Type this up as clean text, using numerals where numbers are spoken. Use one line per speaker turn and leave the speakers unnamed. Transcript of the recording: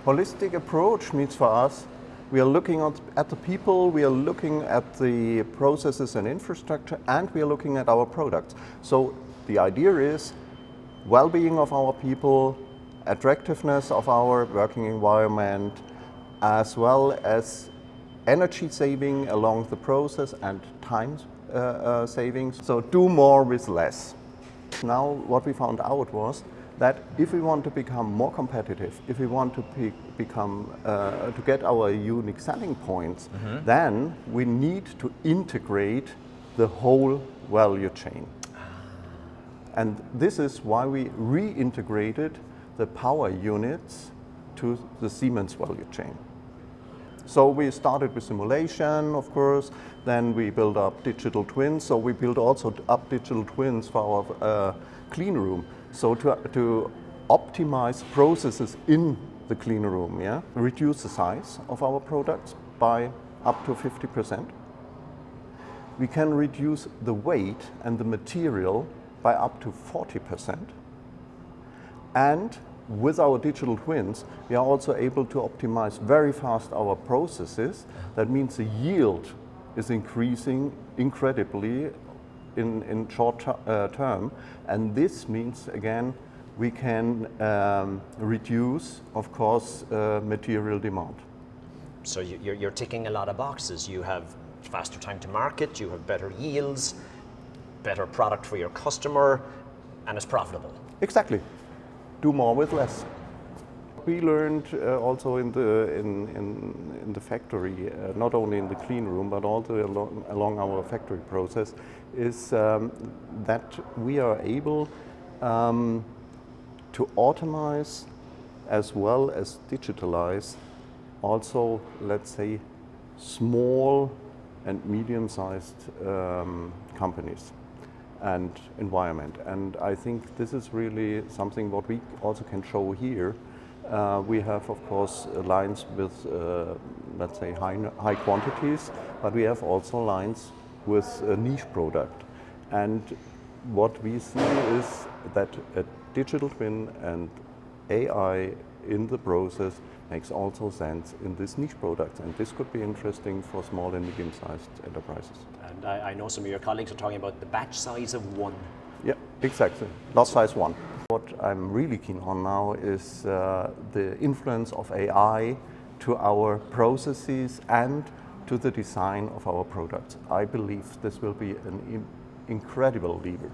Holistic approach means for us, we are looking at the people, we are looking at the processes and infrastructure, and we are looking at our products. So the idea is well-being of our people, attractiveness of our working environment, as well as energy saving along the process and time savings. So do more with less. Now what we found out was that if we want to become more competitive, if we want to to get our unique selling points, then we need to integrate the whole value chain. And this is why we reintegrated the power units to the Siemens value chain. So we started with simulation, of course, then we built up digital twins. So we built also up digital twins for our clean room. So to optimize processes in the clean room, reduce the size of our products by up to 50%. We can reduce the weight and the material by up to 40%. And with our digital twins, we are also able to optimize very fast our processes. That means the yield is increasing incredibly in short term. And this means, again, we can reduce, of course, material demand.
So you're ticking a lot of boxes. You have faster time to market, you have better yields, better product for your customer, and it's profitable.
Exactly. Do more with less. We learned also in the factory, not only in the clean room, but also along our factory process, is that we are able to automate as well as digitalize also, let's say, small and medium-sized companies and environment. And I think this is really something what we also can show here. We have, of course, lines with, let's say, high quantities, but we have also lines with a niche product. And what we see is that a digital twin and AI in the process makes also sense in this niche product. And this could be interesting for small and medium-sized enterprises.
And I know some of your colleagues are talking about the batch size of 1.
Yeah, exactly. Lot size 1. What I'm really keen on now is the influence of AI to our processes and to the design of our products. I believe this will be an incredible lever.